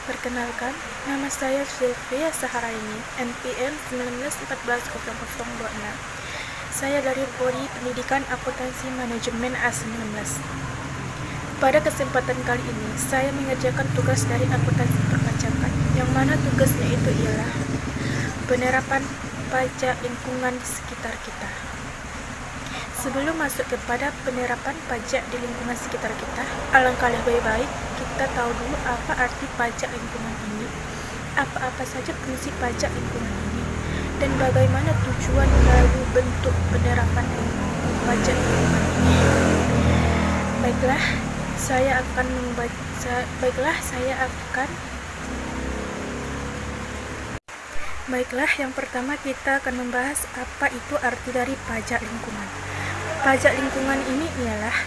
Perkenalkan, nama saya Sylvia Saharaini, NPM 19140026. Saya dari Prodi Pendidikan Akuntansi Manajemen A19. Pada kesempatan kali ini, saya mengerjakan tugas dari akuntansi perpajakan, yang mana tugasnya itu ialah penerapan pajak lingkungan di sekitar kita. Sebelum masuk kepada penerapan pajak di lingkungan sekitar kita, alangkah lebih baik kita tahu dulu apa arti pajak lingkungan ini, apa-apa saja fungsi pajak lingkungan ini, dan bagaimana tujuan lalu bentuk penerapan pajak lingkungan ini. Baiklah, yang pertama kita akan membahas apa itu arti dari pajak lingkungan. Pajak lingkungan ini ialah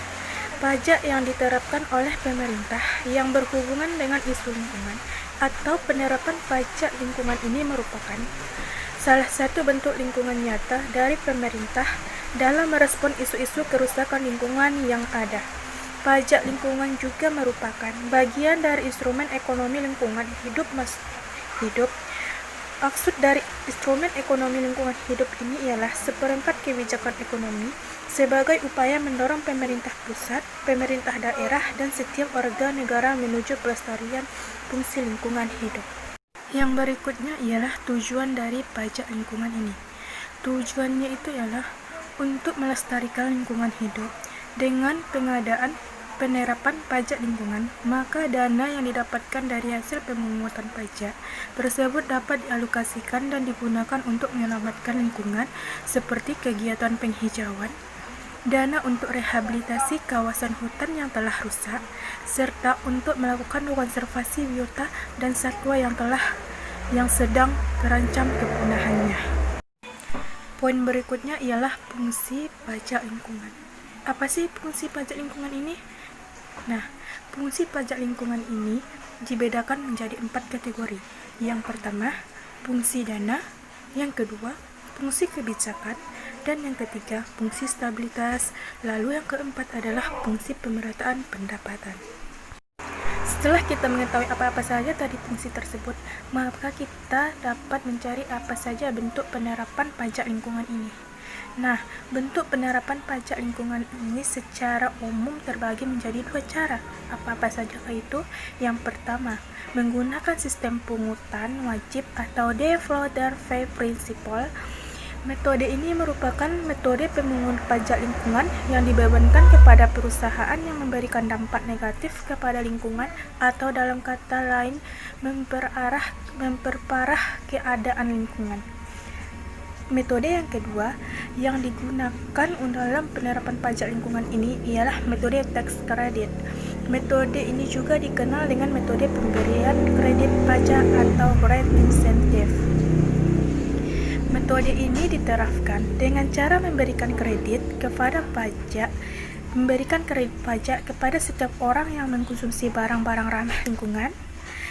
pajak yang diterapkan oleh pemerintah yang berhubungan dengan isu lingkungan, atau penerapan pajak lingkungan ini merupakan salah satu bentuk lingkungan nyata dari pemerintah dalam merespon isu-isu kerusakan lingkungan yang ada. Pajak lingkungan juga merupakan bagian dari instrumen ekonomi lingkungan hidup. Maksud dari instrumen ekonomi lingkungan hidup ini ialah seperempat kebijakan ekonomi sebagai upaya mendorong pemerintah pusat, pemerintah daerah, dan setiap warga negara menuju pelestarian fungsi lingkungan hidup. Yang berikutnya ialah tujuan dari pajak lingkungan ini. Tujuannya itu ialah untuk melestarikan lingkungan hidup. Dengan pengadaan penerapan pajak lingkungan, maka dana yang didapatkan dari hasil pemungutan pajak tersebut dapat dialokasikan dan digunakan untuk menyelamatkan lingkungan seperti kegiatan penghijauan, dana untuk rehabilitasi kawasan hutan yang telah rusak, serta untuk melakukan konservasi biota dan satwa yang sedang terancam kepunahannya. Poin berikutnya ialah fungsi pajak lingkungan. Apa sih fungsi pajak lingkungan ini? Nah, fungsi pajak lingkungan ini dibedakan menjadi 4 kategori. Yang pertama, fungsi dana. Yang kedua, fungsi kebijakan. Dan yang ketiga, fungsi stabilitas. Lalu yang keempat adalah fungsi pemerataan pendapatan. Setelah kita mengetahui apa-apa saja tadi fungsi tersebut, maka kita dapat mencari apa saja bentuk penerapan pajak lingkungan ini. Nah, bentuk penerapan pajak lingkungan ini secara umum terbagi menjadi 2 cara. Apa-apa sajakah itu? Yang pertama, menggunakan sistem pungutan wajib atau defaulter fee principle. Metode ini merupakan metode pemungutan pajak lingkungan yang dibebankan kepada perusahaan yang memberikan dampak negatif kepada lingkungan, atau dalam kata lain, memperparah keadaan lingkungan. Metode yang kedua yang digunakan dalam penerapan pajak lingkungan ini ialah metode tax credit. Metode ini juga dikenal dengan metode pemberian kredit pajak atau grant incentive. Metode ini diterapkan dengan cara memberikan kredit pajak kepada setiap orang yang mengkonsumsi barang-barang ramah lingkungan,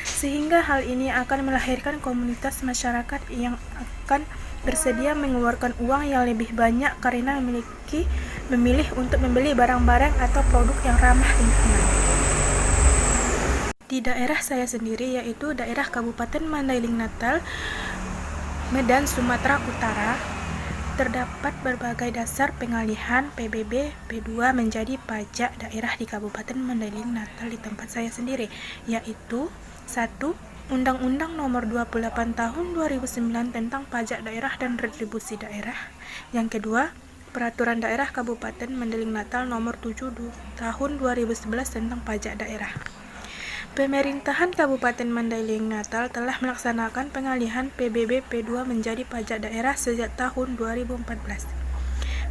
sehingga hal ini akan melahirkan komunitas masyarakat yang akan bersedia mengeluarkan uang yang lebih banyak karena memilih untuk membeli barang-barang atau produk yang ramah lingkungan. Di daerah saya sendiri, yaitu daerah Kabupaten Mandailing Natal, Medan, Sumatera Utara, terdapat berbagai dasar pengalihan PBB P2 menjadi pajak daerah di Kabupaten Mandailing Natal di tempat saya sendiri, yaitu 1. Undang-Undang Nomor 28 Tahun 2009 tentang Pajak Daerah dan Retribusi Daerah. Yang kedua, Peraturan Daerah Kabupaten Mandailing Natal Nomor 7 Tahun 2011 tentang Pajak Daerah. Pemerintahan Kabupaten Mandailing Natal telah melaksanakan pengalihan PBB P2 menjadi pajak daerah sejak tahun 2014.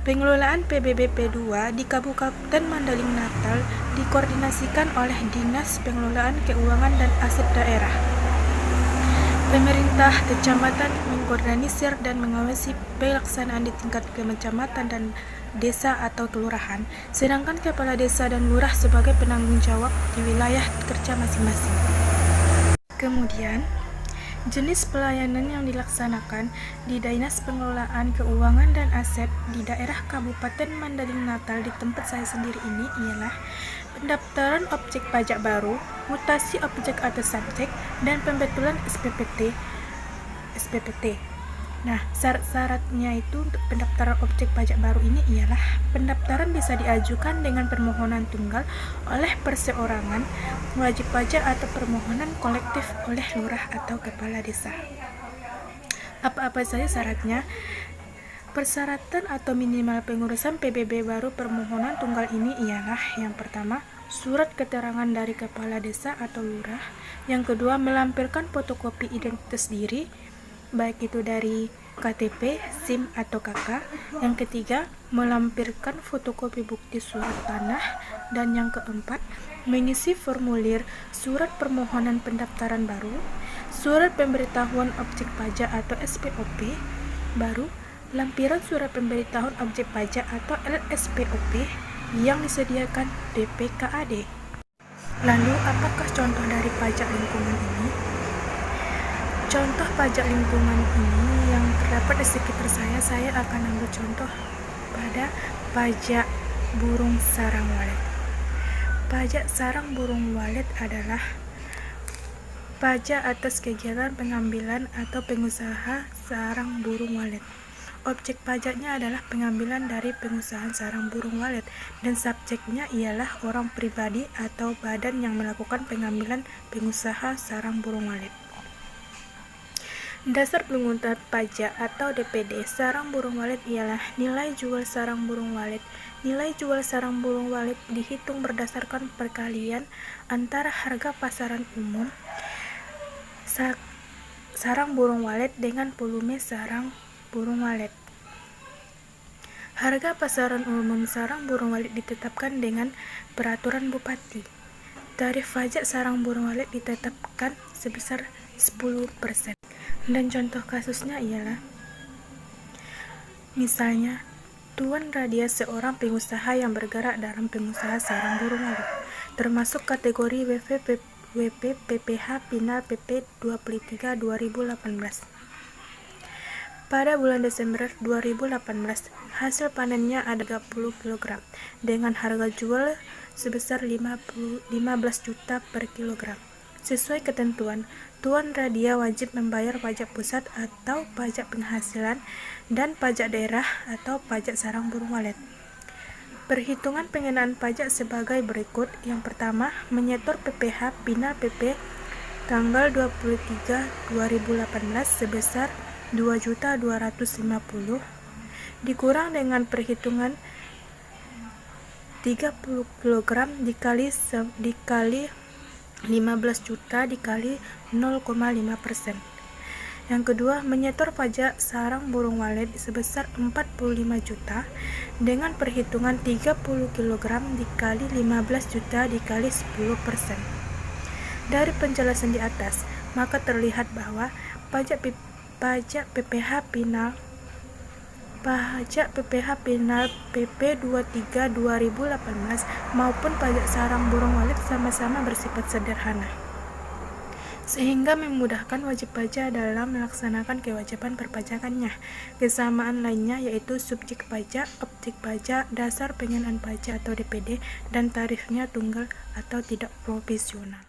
Pengelolaan PBB P2 di Kabupaten Mandailing Natal dikoordinasikan oleh Dinas Pengelolaan Keuangan dan Aset Daerah. Pemerintah kecamatan mengkoordinir dan mengawasi pelaksanaan di tingkat kecamatan dan desa atau kelurahan, sedangkan kepala desa dan lurah sebagai penanggung jawab di wilayah kerja masing-masing. Kemudian, jenis pelayanan yang dilaksanakan di Dinas Pengelolaan Keuangan dan Aset di daerah Kabupaten Mandailing Natal di tempat saya sendiri ini ialah pendaftaran objek pajak baru, mutasi objek atau subjek, dan pembetulan SPPT. Nah, syarat-syaratnya itu untuk pendaftaran objek pajak baru ini ialah pendaftaran bisa diajukan dengan permohonan tunggal oleh perseorangan, wajib pajak atau permohonan kolektif oleh lurah atau kepala desa. Apa-apa saja syaratnya? Persyaratan atau minimal pengurusan PBB baru permohonan tunggal ini ialah yang pertama, surat keterangan dari kepala desa atau lurah. Yang kedua, melampirkan fotokopi identitas diri, baik itu dari KTP, SIM, atau KK. Yang ketiga, melampirkan fotokopi bukti surat tanah. Dan yang keempat, mengisi formulir surat permohonan pendaftaran baru, surat pemberitahuan objek pajak atau SPOP baru, lampiran surat pemberitahuan objek pajak atau LSPOP yang disediakan BPKAD. Lalu, apakah contoh dari pajak lingkungan ini? Contoh pajak lingkungan ini yang terdapat di sekitar saya akan ambil contoh pada pajak burung sarang walet. Pajak sarang burung walet adalah pajak atas kegiatan pengambilan atau pengusaha sarang burung walet. Objek pajaknya adalah pengambilan dari pengusahaan sarang burung walet dan subjeknya ialah orang pribadi atau badan yang melakukan pengambilan pengusaha sarang burung walet. Dasar pengungutan pajak atau DPD sarang burung walet ialah nilai jual sarang burung walet. Nilai jual sarang burung walet dihitung berdasarkan perkalian antara harga pasaran umum sarang burung walet dengan volume sarang burung walet. Harga pasaran umum sarang burung walet ditetapkan dengan peraturan Bupati. Tarif pajak sarang burung walet ditetapkan sebesar 10%. Dan contoh kasusnya ialah, misalnya, Tuan Radia seorang pengusaha yang bergerak dalam pengusaha sarang burung walet, termasuk kategori WP PPH Pinal PP 23 2018. Pada bulan Desember 2018, hasil panennya ada 30 kg dengan harga jual sebesar 15 juta per kilogram. Sesuai ketentuan, Tuan Radia wajib membayar pajak pusat atau pajak penghasilan dan pajak daerah atau pajak sarang burung walet. Perhitungan pengenaan pajak sebagai berikut. Yang pertama, menyetor PPH Pinal PP tanggal 23 2018 sebesar 2.250.000 dikurang dengan perhitungan 30 kg dikali 15 juta dikali 0,5%. Yang kedua, menyetor pajak sarang burung walet sebesar 45 juta dengan perhitungan 30 kg dikali 15 juta dikali 10%. Dari penjelasan di atas, maka terlihat bahwa pajak PPH Pinal PP 23 2018 maupun pajak sarang burung walet sama-sama bersifat sederhana, sehingga memudahkan wajib pajak dalam melaksanakan kewajiban perpajakannya. Kesamaan lainnya yaitu subjek pajak, objek pajak, dasar pengenaan pajak atau DPD, dan tarifnya tunggal atau tidak proporsional.